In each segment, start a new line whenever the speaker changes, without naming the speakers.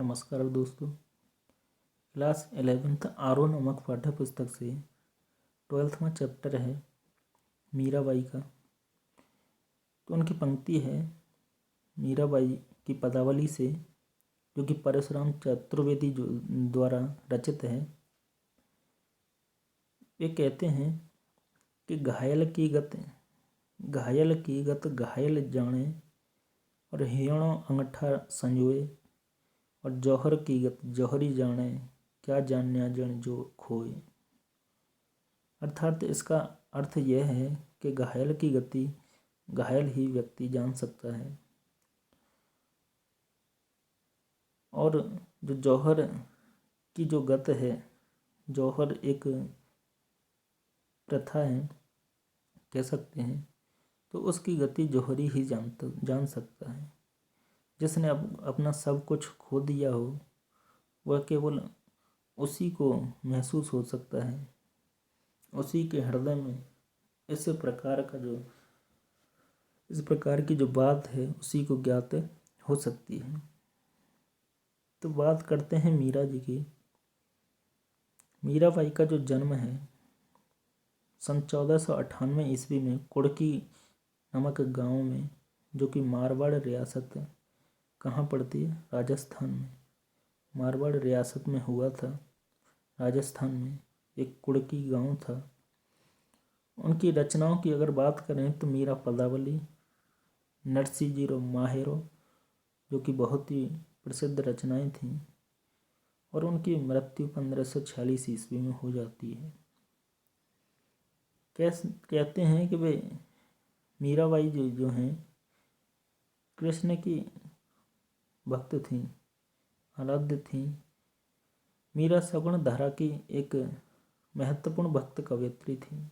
नमस्कार दोस्तों। Class 11th आरो नामक पाठ्य पुस्तक से 12वां चैप्टर है मीराबाई का। तो उनकी पंक्ति है मीराबाई की पदावली से, जो कि परशुराम चतुर्वेदी द्वारा रचित है। वे कहते हैं कि घायल की गत घायल जाने, और हिरणों अंगठा संजोए, और जौहर की गत जौहरी जाने, क्या जान्या जन जो खोए। अर्थात इसका अर्थ यह है कि घायल की गति घायल ही व्यक्ति जान सकता है, और जो जौहर की जो गत है, जौहर एक प्रथा है कह सकते हैं, तो उसकी गति जौहरी ही जान सकता है। जिसने अपना सब कुछ खो दिया हो, वह केवल उसी को महसूस हो सकता है। उसी के हृदय में इस प्रकार की जो बात है, उसी को ज्ञात हो सकती है। तो बात करते हैं मीरा जी की। मीराबाई का जो जन्म है सन 1498 ईस्वी में कुड़की नामक गांव में, जो कि मारवाड़ रियासत कहाँ पड़ती है, राजस्थान में। मारवाड़ रियासत में हुआ था, राजस्थान में एक कुड़की गांव था। उनकी रचनाओं की अगर बात करें तो मीरा पदावली, नरसी जीरो माहेरो, जो कि बहुत ही प्रसिद्ध रचनाएं थीं, और उनकी मृत्यु 1546 ईस्वी में हो जाती है। कहते हैं कि वे मीराबाई जो हैं कृष्ण की भक्त थीं, आराध्य थीं। मीरा सगुण धारा की एक महत्वपूर्ण भक्त कवयित्री थी।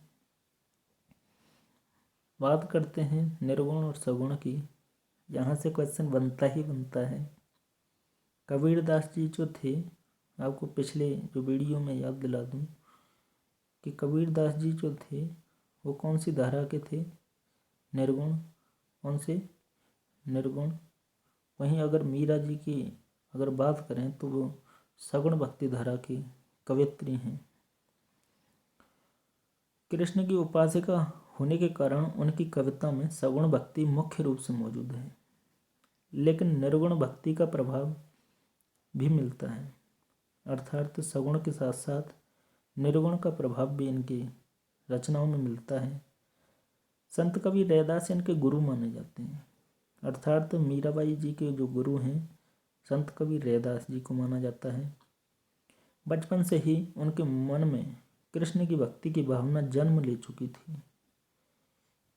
बात करते हैं निर्गुण और सगुण की। यहाँ से क्वेश्चन बनता ही बनता है। कबीरदास जी जो थे, आपको पिछले जो वीडियो में याद दिला दूं कि कबीरदास जी जो थे वो कौन सी धारा के थे, निर्गुण। कौन से, निर्गुण। वहीं अगर मीरा जी की अगर बात करें तो वो सगुण भक्ति धारा की कवयित्री हैं। कृष्ण की उपासिका होने के कारण उनकी कविता में सगुण भक्ति मुख्य रूप से मौजूद है, लेकिन निर्गुण भक्ति का प्रभाव भी मिलता है। अर्थात सगुण के साथ साथ निर्गुण का प्रभाव भी इनकी रचनाओं में मिलता है। संत कवि रैदास इनके गुरु माने जाते हैं। अर्थात मीराबाई जी के जो गुरु हैं संत कवि रैदास जी को माना जाता है। बचपन से ही उनके मन में कृष्ण की भक्ति की भावना जन्म ले चुकी थी,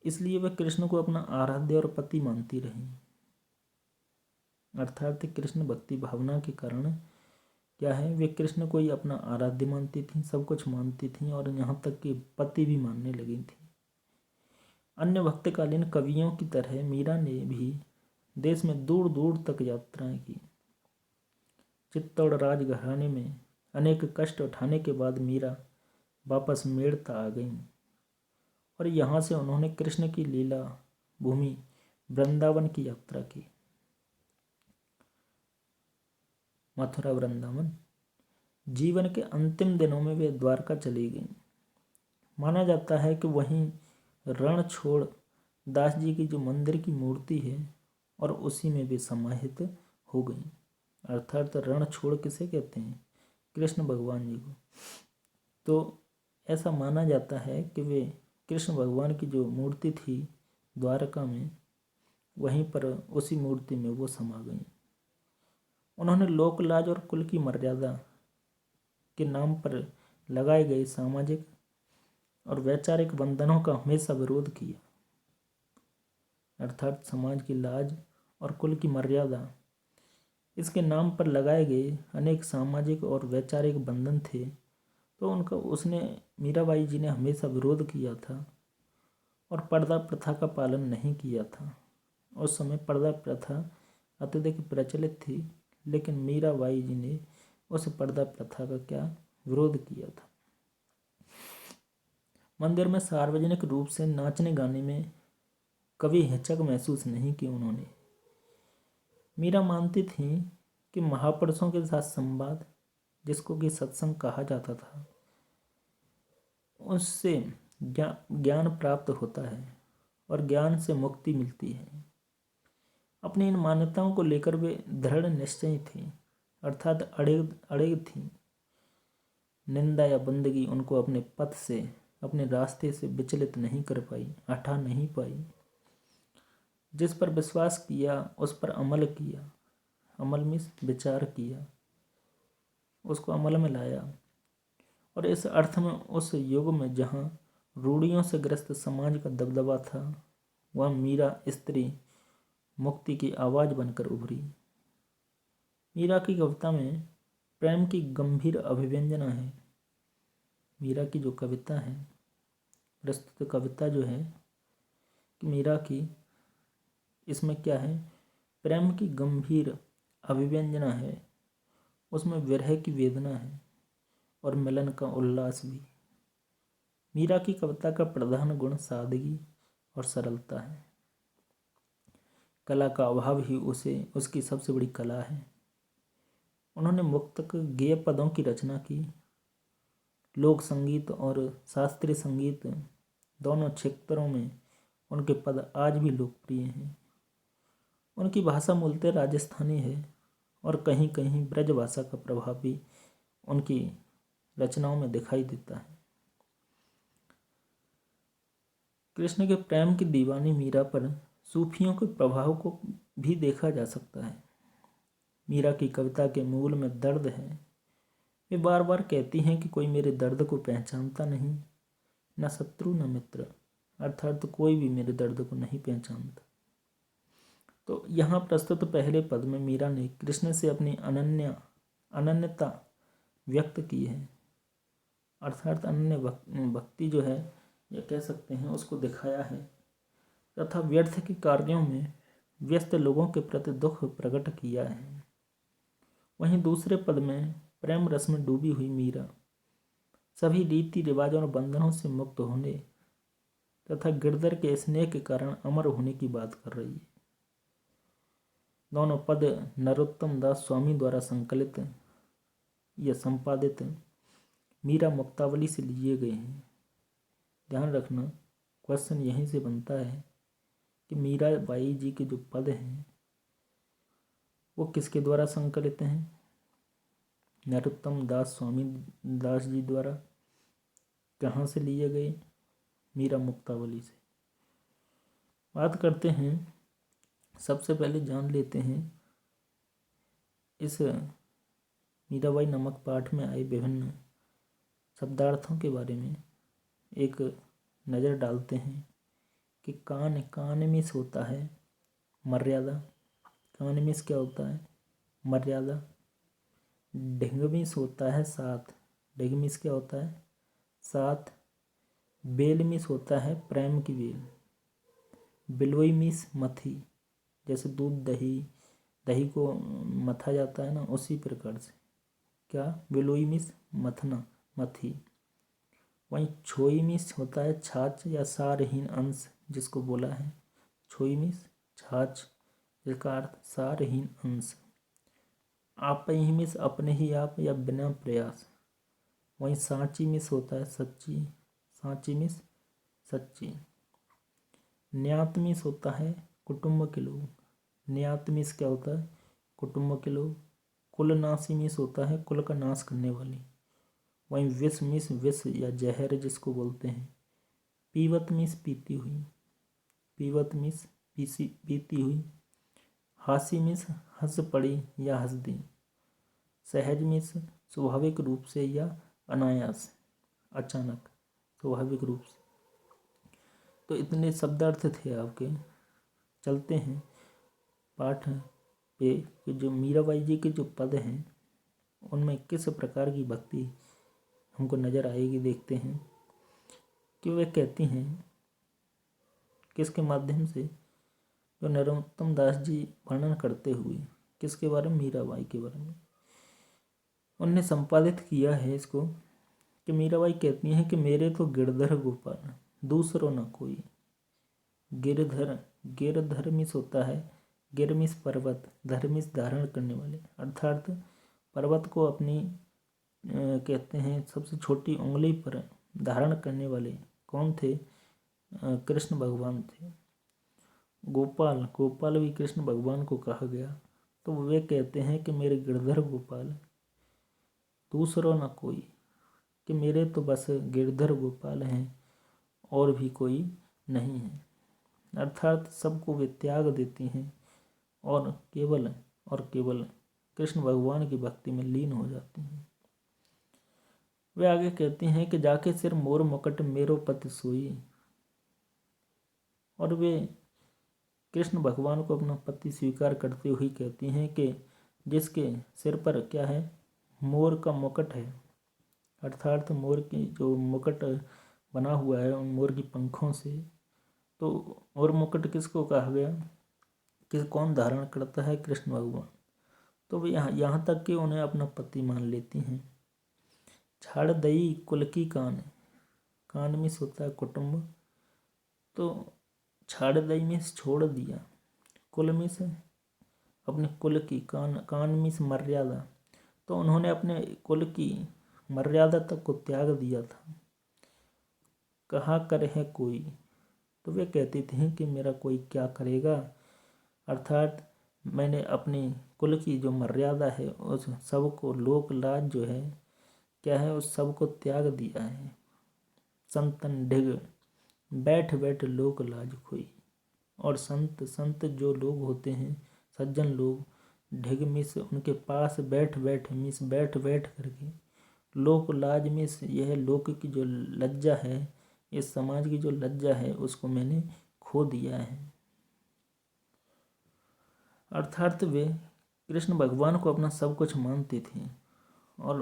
इसलिए वह कृष्ण को अपना आराध्य और पति मानती रही। अर्थात कृष्ण भक्ति भावना के कारण क्या है, वे कृष्ण को ही अपना आराध्य मानती थी, सब कुछ मानती थी, और यहाँ तक कि पति भी मानने लगी थी। अन्य भक्तकालीन कवियों की तरह मीरा ने भी देश में दूर दूर तक यात्राएं की। चित्तौड़ राजघराने में अनेक कष्ट उठाने के बाद मीरा वापस मेड़ता आ गईं, और यहाँ से उन्होंने कृष्ण की लीला भूमि वृंदावन की यात्रा की। मथुरा वृंदावन। जीवन के अंतिम दिनों में वे द्वारका चली गईं। माना जाता है कि वहीं रणछोड़ दास जी की जो मंदिर की मूर्ति है, और उसी में वे समाहित हो गईं। अर्थात रणछोड़ किसे कहते हैं, कृष्ण भगवान जी को। तो ऐसा माना जाता है कि वे कृष्ण भगवान की जो मूर्ति थी द्वारका में, वहीं पर उसी मूर्ति में वो समा गईं। उन्होंने लोकलाज और कुल की मर्यादा के नाम पर लगाए गए सामाजिक और वैचारिक बंधनों का हमेशा विरोध किया। अर्थात समाज की लाज और कुल की मर्यादा, इसके नाम पर लगाए गए अनेक सामाजिक और वैचारिक बंधन थे, तो उसने मीराबाई जी ने हमेशा विरोध किया था, और पर्दा प्रथा का पालन नहीं किया था। उस समय पर्दा प्रथा अत्यधिक प्रचलित थी, लेकिन मीराबाई जी ने उस पर्दा प्रथा का विरोध किया था। मंदिर में सार्वजनिक रूप से नाचने गाने में कभी हिचक महसूस नहीं की उन्होंने। मीरा मानती थीं कि महापुरुषों के साथ संवाद, जिसको कि सत्संग कहा जाता था, उससे ज्ञान प्राप्त होता है और ज्ञान से मुक्ति मिलती है। अपनी इन मान्यताओं को लेकर वे दृढ़ निश्चयी थी, अर्थात अड़िग थी। निंदा या बंदगी उनको अपने पथ से, अपने रास्ते से विचलित नहीं कर पाई, हटा नहीं पाई। जिस पर विश्वास किया उस पर अमल किया, अमल में विचार किया, उसको अमल में लाया। और इस अर्थ में उस युग में जहाँ रूढ़ियों से ग्रस्त समाज का दबदबा था, वह मीरा स्त्री मुक्ति की आवाज़ बनकर उभरी। मीरा की कविता में प्रेम की गंभीर अभिव्यंजना है। मीरा की जो कविता है, प्रस्तुत कविता जो है कि मीरा की, इसमें क्या है, प्रेम की गंभीर अभिव्यंजना है, उसमें विरह की वेदना है और मिलन का उल्लास भी। मीरा की कविता का प्रधान गुण सादगी और सरलता है। कला का अभाव ही उसकी सबसे बड़ी कला है। उन्होंने मुक्तक गेय पदों की रचना की। लोक संगीत और शास्त्रीय संगीत दोनों क्षेत्रों में उनके पद आज भी लोकप्रिय हैं। उनकी भाषा मूलतः राजस्थानी है और कहीं कहीं ब्रज भाषा का प्रभाव भी उनकी रचनाओं में दिखाई देता है। कृष्ण के प्रेम की दीवानी मीरा पर सूफियों के प्रभाव को भी देखा जा सकता है। मीरा की कविता के मूल में दर्द है। वे बार बार कहती हैं कि कोई मेरे दर्द को पहचानता नहीं, न शत्रु न मित्र, अर्थात कोई भी मेरे दर्द को नहीं पहचानता। तो यहाँ प्रस्तुत पहले पद में मीरा ने कृष्ण से अपनी अनन्यता व्यक्त की है, अर्थात अनन्य भक्ति जो है, या कह सकते हैं, उसको दिखाया है, तथा व्यर्थ के कार्यों में व्यस्त लोगों के प्रति दुख प्रकट किया है। वहीं दूसरे पद में प्रेम रस में डूबी हुई मीरा सभी रीति रिवाजों और बंधनों से मुक्त होने तथा गिरधर के स्नेह के कारण अमर होने की बात कर रही है। दोनों पद नरोत्तम दास स्वामी द्वारा संकलित या संपादित मीरा मुक्तावली से लिए गए हैं। ध्यान रखना, क्वेश्चन यहीं से बनता है कि मीरा बाई जी के जो पद हैं वो किसके द्वारा संकलित हैं? नरोत्तम दास स्वामी दास जी द्वारा। कहाँ से लिए गए? मीरा मुक्तावली से। बात करते हैं, सबसे पहले जान लेते हैं इस मीराबाई नामक पाठ में आए विभिन्न शब्दार्थों के बारे में। एक नज़र डालते हैं कि कान मिस होता है मर्यादा। कान मिस क्या होता है? मर्यादा। ढिंगमिस होता है साथ। ढिंगमिस क्या होता है? साथ। बेल मिस होता है प्रेम की बेल। बिलोई मिस मथी, जैसे दूध दही को मथा जाता है ना, उसी प्रकार से क्या बिलोई मिस मथना, मथी। वहीं छोई मिस होता है छाछ या सारहीन अंश, जिसको बोला है छोई मिस छाछ, जिसका अर्थ सारहीन अंश। आप ही मिस अपने ही आप या बिना प्रयास। वहीं सांची मिस होता है सच्ची। सांची मिस सच्ची। न्यात मिस होता है कुटुंब के लोग। न्यात मिस क्या होता है? कुटुंब के लोग। कुलनाशी मिस होता है कुल का नाश करने वाली। वहीं विष मिस विष या जहर जिसको बोलते हैं। पीवत मिस पीती हुई। पीवत मिस पीती हुई। हासी मिस हंस पड़ी या हंस दी। सहज मिस स्वाभाविक रूप से या अनायास, अचानक, स्वाभाविक रूप से। तो इतने शब्दार्थ थे आपके। चलते हैं पाठ पे कि जो मीराबाई जी के जो पद हैं उनमें किस प्रकार की भक्ति हमको नज़र आएगी। देखते हैं कि वे कहती हैं किसके माध्यम से, जो नरोत्तम दास जी वर्णन करते हुए किसके बारे में? मीराबाई के बारे में। उनने संपादित किया है इसको कि मीराबाई कहती हैं कि मेरे तो गिरधर गोपाल, दूसरो न कोई। गिरधर मिस होता है गिरमिस पर्वत, धर्मिस धारण करने वाले, अर्थात पर्वत को अपनी कहते हैं सबसे छोटी उंगली पर धारण करने वाले कौन थे? कृष्ण भगवान थे। गोपाल, गोपाल भी कृष्ण भगवान को कहा गया, तो वे कहते हैं कि मेरे गिरधर गोपाल दूसरा न कोई, कि मेरे तो बस गिरधर गोपाल हैं और भी कोई नहीं है। अर्थात सबको वे त्याग देती हैं और केवल कृष्ण भगवान की भक्ति में लीन हो जाती हैं। वे आगे कहती हैं कि जाके सिर मोर मुकुट मेरो पति सोई, और वे कृष्ण भगवान को अपना पति स्वीकार करते हुए कहती हैं कि जिसके सिर पर क्या है? मोर का मुकुट है, अर्थात मोर की जो मुकुट बना हुआ है उन मोर की पंखों से। तो और मुकुट किसको कहा गया कि कौन धारण करता है? कृष्ण भगवान। तो वे यहाँ तक कि उन्हें अपना पति मान लेती हैं। छाड़ दई कुल की कान, कान में होता है कुटुंब, तो छाड़ दई में छोड़ दिया, कुल में से अपने कुल की, कान में से मर्यादा, तो उन्होंने अपने कुल की मर्यादा तक को त्याग दिया था। कहा करे है कोई, तो वे कहती थी कि मेरा कोई क्या करेगा, अर्थात मैंने अपने कुल की जो मर्यादा है उस सबको, लोक लाज जो है क्या है, उस सब को त्याग दिया है। संतन ढिग बैठ बैठ लोक लाज खोई, और संत जो लोग होते हैं, सज्जन लोग, ढिग मिस उनके पास बैठ बैठ करके लोक लाज में से, यह लोक की जो लज्जा है, इस समाज की जो लज्जा है, उसको मैंने खो दिया है। अर्थात वे कृष्ण भगवान को अपना सब कुछ मानती थी और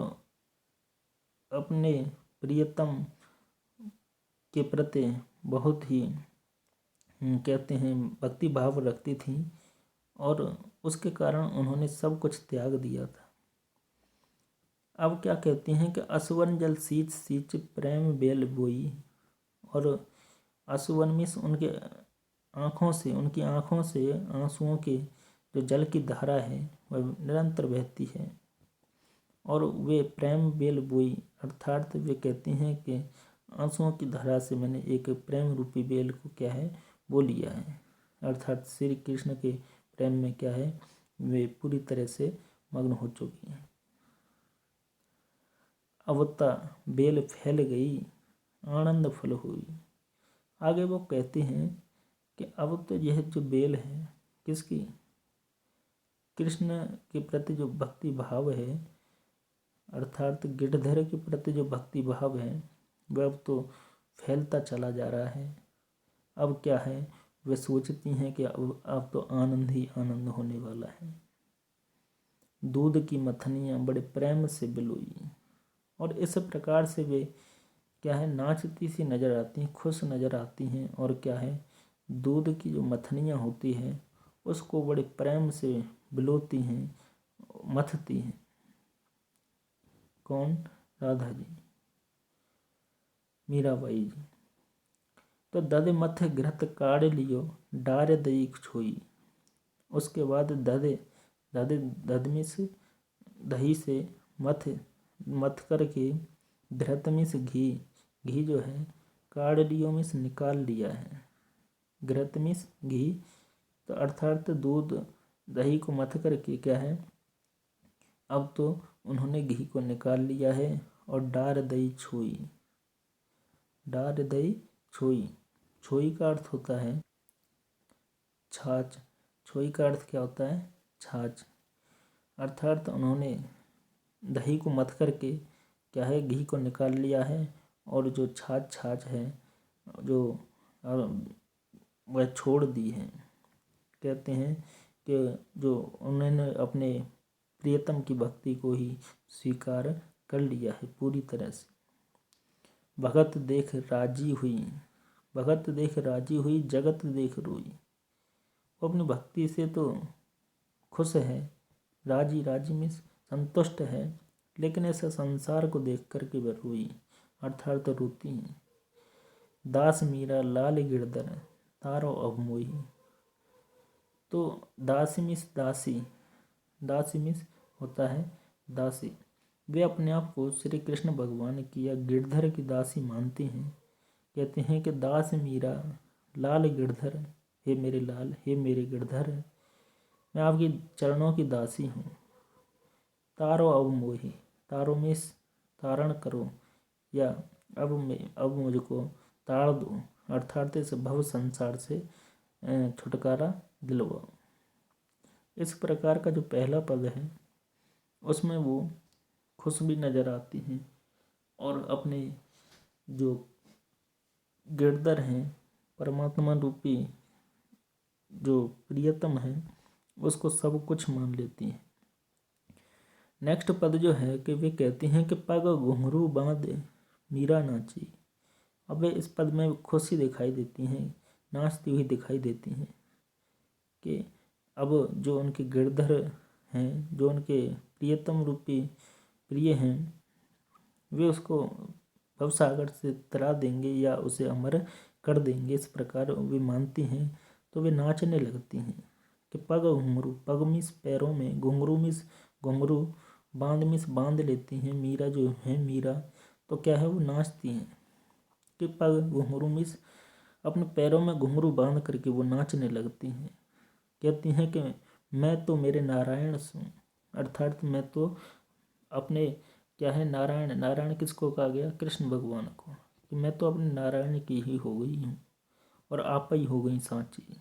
अपने प्रियतम के प्रति बहुत ही कहते हैं भक्ति भाव रखती थी, और उसके कारण उन्होंने सब कुछ त्याग दिया था। अब क्या कहती हैं कि असुवन जल सींच सींच प्रेम बेल बोई, और असुवन में उनकी आँखों से आंसुओं के जो जल की धारा है वह निरंतर बहती है, और वे प्रेम बेल बोई, अर्थात वे कहती हैं कि आंसुओं की धारा से मैंने एक प्रेम रूपी बेल को क्या है बो लिया है, अर्थात श्री कृष्ण के प्रेम में क्या है, वे पूरी तरह से मग्न हो चुकी हैं। अवता बेल फैल गई आनंद फल हुई। आगे वो कहते हैं कि अब तो यह जो बेल है किसकी? कृष्ण के प्रति जो भक्ति भाव है, अर्थात गिरधर के प्रति जो भक्ति भाव है, वह अब तो फैलता चला जा रहा है। अब क्या है, वे सोचती हैं कि अब तो आनंद ही आनंद होने वाला है। दूध की मथनियाँ बड़े प्रेम से बिलोई, और इस प्रकार से वे क्या है नाचती सी नज़र आती हैं, खुश नज़र आती हैं, और क्या है दूध की जो मथनियाँ होती हैं उसको बड़े प्रेम से बिलोती हैं, मथती हैं। कौन? राधा जी, मीराबाई जी। तो दध मथ घृत काढ़ लियो डार दई छोई, उसके बाद दध में से दही से मथ करके घृत में से घी जो है काढ़ लियो में से निकाल लिया है। घृत में घी, तो अर्थात दूध दही को मथ करके क्या है अब तो उन्होंने घी को निकाल लिया है, और डार दही छोई, डार दही छोई, छोई का अर्थ होता है छाछ, छोई का अर्थ क्या होता है? छाछ। अर्थात उन्होंने दही को मथ करके क्या है घी को निकाल लिया है, और जो छाछ है जो वह छोड़ दी है। कहते हैं कि जो उन्होंने अपने प्रियतम की भक्ति को ही स्वीकार कर लिया है पूरी तरह से। भगत देख राजी हुई जगत देख रोई, वो अपनी भक्ति से तो खुश है, राजी में संतुष्ट है, लेकिन ऐसे संसार को देख करके वह रोई, अर्थात रोती हैं। दास मीरा लाल गिरधर तारो अब मोही, तो दासी मिस दासी, दासी मिस होता है दासी। वे अपने आप को श्री कृष्ण भगवान की या गिरधर की दासी मानती हैं। कहते हैं कि दास मीरा लाल गिरधर, हे मेरे लाल, हे मेरे गिरधर, मैं आपकी चरणों की दासी हूँ। तारो अब मोही, तारो मिस तारण करो, या अब मुझको ताड़ दो, अर्थात इस भव संसार से छुटकारा दिलवाओ। इस प्रकार का जो पहला पद है उसमें वो खुश भी नजर आती हैं और अपने जो गिरधर हैं, परमात्मा रूपी जो प्रियतम है, उसको सब कुछ मान लेती हैं। नेक्स्ट पद जो है कि वे कहती हैं कि पग घुंघरू बांधे मीरा नाची। अब वे इस पद में खुशी दिखाई देती हैं, नाचती हुई दिखाई देती हैं कि अब जो उनके गिरधर हैं, जो उनके प्रियतम रूपी प्रिय हैं, वे उसको भवसागर से तरा देंगे या उसे अमर कर देंगे। इस प्रकार वे मानती हैं, तो वे नाचने लगती हैं कि पग घुंघरू, पग मिस पैरों में, घुंघरू मिस घुंघरू, बांध मिस बांध लेती हैं। मीरा जो है, मीरा तो क्या है, वो नाचती हैं कि पग घुंघरू मिस अपने पैरों में घुंघरू बांध करके वो नाचने लगती हैं। कहती हैं कि मैं तो मेरे नारायण हूँ, अर्थात मैं तो अपने क्या है नारायण, नारायण किसको कहा गया, कृष्ण भगवान को, कि मैं तो अपने नारायण की ही हो गई हूँ और आप ही हो गई सांची।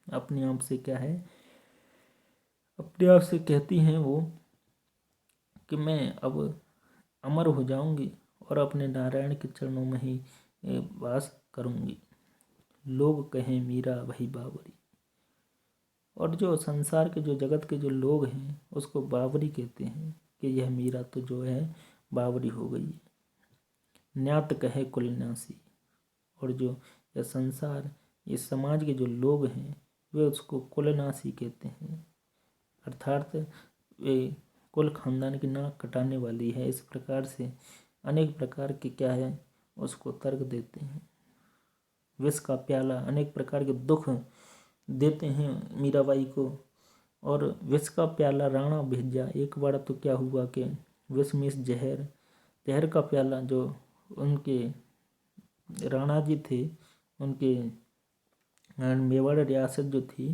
अपने आप से क्या है, अपने आप से कहती हैं वो कि मैं अब अमर हो जाऊंगी और अपने नारायण के चरणों में ही वास करूंगी। लोग कहें मीरा वही बावरी, और जो संसार के जो जगत के जो लोग हैं उसको बावरी कहते हैं कि यह मीरा तो जो है बावरी हो गई है। न्यात कहे कुलनासी, और जो यह संसार, ये समाज के जो लोग हैं वे उसको कुलनासी कहते हैं, अर्थात वे कुल खानदान की नाक कटाने वाली है। इस प्रकार से अनेक प्रकार के क्या है उसको तर्क देते हैं। विष का प्याला, अनेक प्रकार के दुख देते हैं मीराबाई को, और विष का प्याला राणा भेजा। एक बार तो क्या हुआ कि विष में जहर, जहर का प्याला जो उनके राणा जी थे, उनके मेवाड़ रियासत जो थी,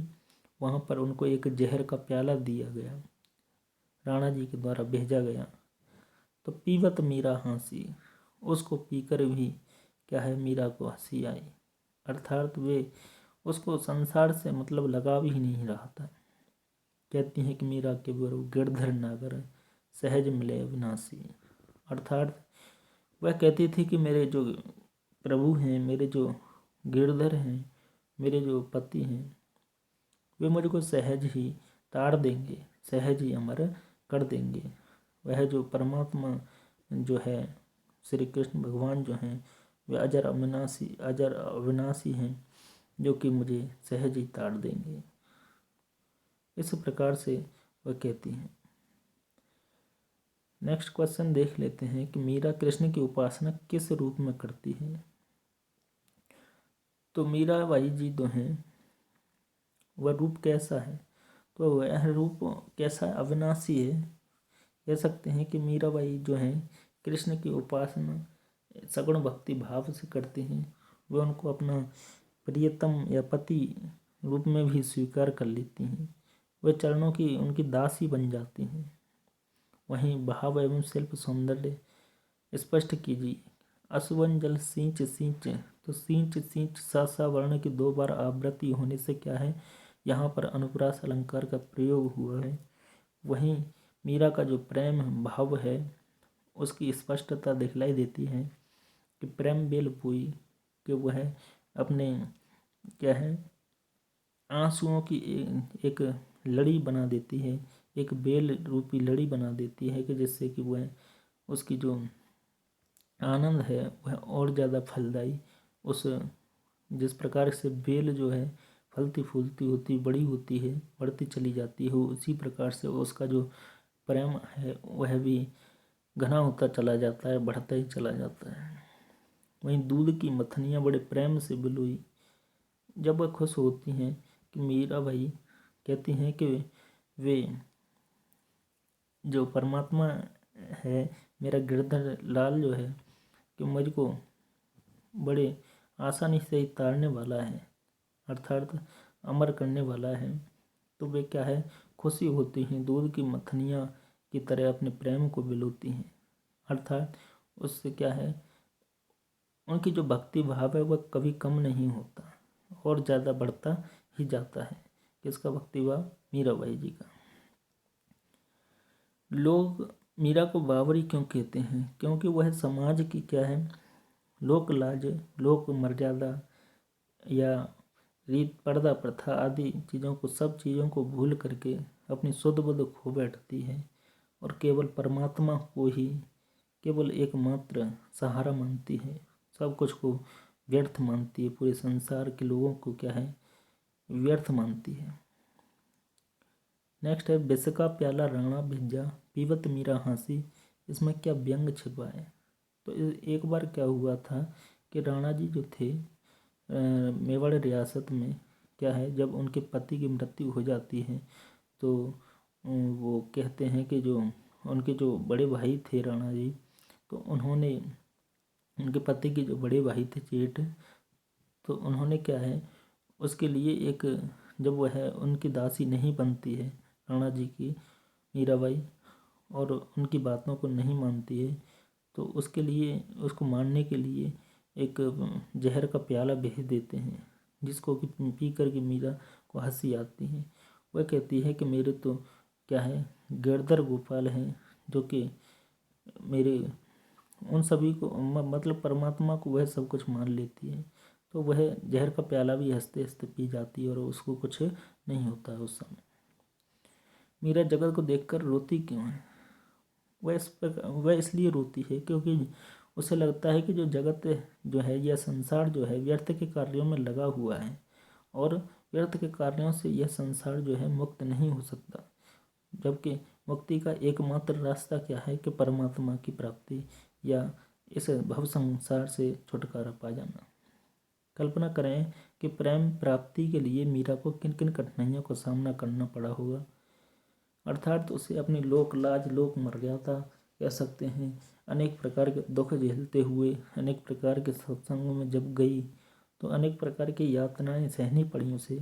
वहाँ पर उनको एक जहर का प्याला दिया गया, राणा जी के द्वारा भेजा गया। तो पीवत मीरा हंसी, उसको पीकर भी क्या है मीरा को हंसी आई, अर्थात वे उसको संसार से मतलब लगाव ही नहीं रहा था। कहती हैं कि मीरा के बरु गिरधर नागर सहज मिले अविनाशी, अर्थात वह कहती थी कि मेरे जो प्रभु हैं, मेरे जो गिरधर हैं, मेरे जो पति हैं, वे मुझको सहज ही ताड़ देंगे, सहज ही अमर कर देंगे। वह जो परमात्मा जो है श्री कृष्ण भगवान जो हैं, वे अजर अविनाशी हैं, जो कि मुझे सहज ही ताड़ देंगे। इस प्रकार से वह कहती हैं। नेक्स्ट क्वेश्चन देख लेते हैं कि मीरा कृष्ण की उपासना किस रूप में करती है। तो मीराबाई जी जो हैं वह रूप कैसा है, तो वह रूप कैसा है, अविनाशी है। कह सकते हैं कि मीराबाई जो हैं कृष्ण की उपासना सगुण भक्ति भाव से करती हैं। वे उनको अपना प्रियतम या पति रूप में भी स्वीकार कर लेती हैं। वे चरणों की उनकी दासी बन जाती हैं। वहीं भाव एवं शिल्प सौंदर्य स्पष्ट कीजिए। असुवन जल सींच सींच, तो सींच सींच सा वर्ण की 2 बार आवृत्ति होने से क्या है, यहाँ पर अनुप्रास अलंकार का प्रयोग हुआ है। वहीं मीरा का जो प्रेम भाव है उसकी स्पष्टता दिखलाई देती है कि प्रेम बेल पुई, कि वह अपने क्या है आंसुओं की एक लड़ी बना देती है, एक बेल रूपी लड़ी बना देती है, कि जिससे कि वह उसकी जो आनंद है वह और ज़्यादा फलदायी, उस जिस प्रकार से बेल जो है फलती फूलती होती बड़ी होती है, बढ़ती चली जाती है, उसी प्रकार से उसका जो प्रेम है वह भी घना होता चला जाता है, बढ़ता ही चला जाता है। वहीं दूध की मथनियाँ बड़े प्रेम से बिलोई, जब वह खुश होती हैं कि मीराबाई कहती हैं कि वे जो परमात्मा है, मेरा गिरधर लाल जो है कि मुझको बड़े आसानी से ही तारने वाला है, अर्थात अमर करने वाला है। तो वे क्या है, खुशी होती हैं, दूध की मथनियाँ की तरह अपने प्रेम को बिलोती हैं। अर्थात उससे क्या है, उनकी जो भक्ति भाव है वह कभी कम नहीं होता और ज़्यादा बढ़ता ही जाता है। किसका भक्ति भाव? मीराबाई जी का। लोग मीरा को बावरी क्यों कहते हैं? क्योंकि वह समाज की क्या है, लोक लाज, लोक मर्यादा या रीत, पर्दा, प्रथा आदि चीज़ों को, सब चीज़ों को भूल करके अपनी शुद्ध बुद्ध खो बैठती है और केवल परमात्मा को ही केवल एकमात्र सहारा मानती है। सब कुछ को व्यर्थ मानती है, पूरे संसार के लोगों को क्या है, व्यर्थ मानती है। नेक्स्ट है, विष का प्याला राणा भिजा, पीवत मीरा हंसी। इसमें क्या व्यंग छिपा है? तो एक बार क्या हुआ था कि राणा जी जो थे मेवाड़ रियासत में, क्या है, जब उनके पति की मृत्यु हो जाती है तो वो कहते हैं कि जो उनके जो बड़े भाई थे राणा जी, तो उन्होंने, उनके पति के जो बड़े भाई थे जेठ, तो उन्होंने क्या है, उसके लिए एक, जब वह उनकी दासी नहीं बनती है राणा जी की मीराबाई और उनकी बातों को नहीं मानती है, तो उसके लिए, उसको मारने के लिए एक जहर का प्याला भेज देते हैं, जिसको कि पी कर के मीरा को हंसी आती है। वह कहती है कि मेरे तो क्या है, गिरधर गोपाल हैं, जो कि मेरे उन सभी को मतलब परमात्मा को वह सब कुछ मान लेती है। तो वह जहर का प्याला भी हंसते हंसते पी जाती है और उसको कुछ नहीं होता है उस समय। मीरा जगत को देखकर रोती क्यों है? वह इसलिए रोती है क्योंकि उसे लगता है कि जो जगत जो है, यह संसार जो है, व्यर्थ के कार्यों में लगा हुआ है और व्यर्थ के कार्यों से यह संसार जो है मुक्त नहीं हो सकता, जबकि मुक्ति का एकमात्र रास्ता क्या है कि परमात्मा की प्राप्ति या इस भव संसार से छुटकारा पा जाना। कल्पना करें कि प्रेम प्राप्ति के लिए मीरा को किन किन कठिनाइयों का सामना करना पड़ा होगा। अर्थात उसे अपनी लोक लाज, लोक मर्यादा कह सकते हैं, अनेक प्रकार के दुख झेलते हुए अनेक प्रकार के सत्संगों में जब गई तो अनेक प्रकार की यातनाएं सहनी पड़ी उसे,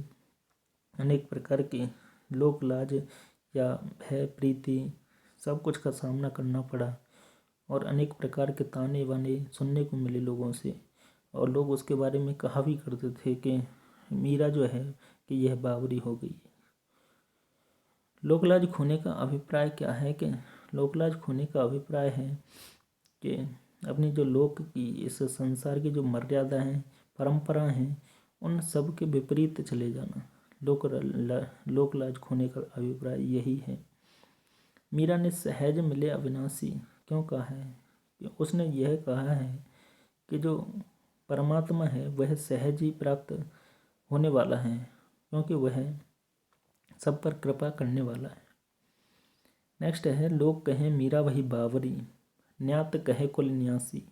अनेक प्रकार के लोक लाज या भय, प्रीति, सब कुछ का सामना करना पड़ा और अनेक प्रकार के ताने बाने सुनने को मिले लोगों से, और लोग उसके बारे में कहा भी करते थे कि मीरा जो है कि यह बावरी हो गई। लोकलाज खोने का अभिप्राय क्या है? कि लोकलाज खोने का अभिप्राय है कि अपनी जो लोक की, इस संसार की जो मर्यादा हैं, परंपरा हैं, उन सब के विपरीत चले जाना। लोकलाज खोने का अभिप्राय यही है। मीरा ने सहज मिले अविनाशी क्यों कहा है? कि उसने यह कहा है कि जो परमात्मा है वह सहज ही प्राप्त होने वाला है, क्योंकि वह सब पर कृपा करने वाला है। नेक्स्ट है, लोग कहें मीरा वही बावरी, न्यात कहे कुल न्यासी।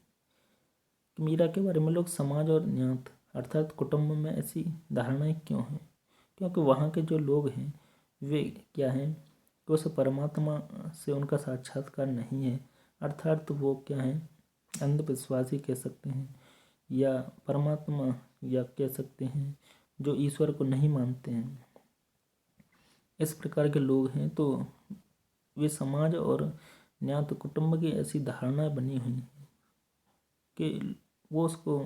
मीरा के बारे में लोग समाज और न्यात अर्थात कुटुंब में ऐसी धारणाएं क्यों हैं? क्योंकि वहाँ के जो लोग हैं वे क्या हैं कि उस परमात्मा से उनका साक्षात्कार नहीं है, अर्थात तो वो क्या हैं, अंधविश्वासी कह सकते हैं, या परमात्मा या कह सकते हैं जो ईश्वर को नहीं मानते हैं। इस प्रकार के लोग हैं, तो वे समाज और न्यात कुटुंब की ऐसी धारणाएं बनी हुई हैं कि वो उसको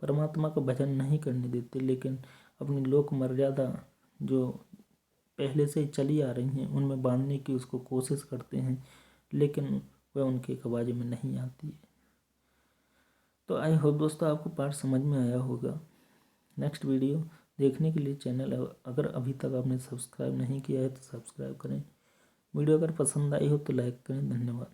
परमात्मा का भजन नहीं करने देते, लेकिन अपनी लोक मर्यादा जो पहले से चली आ रही हैं उनमें बांधने की उसको कोशिश करते हैं, लेकिन वह उनके कवाजे में नहीं आती है। तो आई होप दोस्तों आपको पार्ट समझ में आया होगा। नेक्स्ट वीडियो देखने के लिए चैनल अगर अभी तक आपने सब्सक्राइब नहीं किया है तो सब्सक्राइब करें। वीडियो अगर पसंद आई हो तो लाइक करें। धन्यवाद।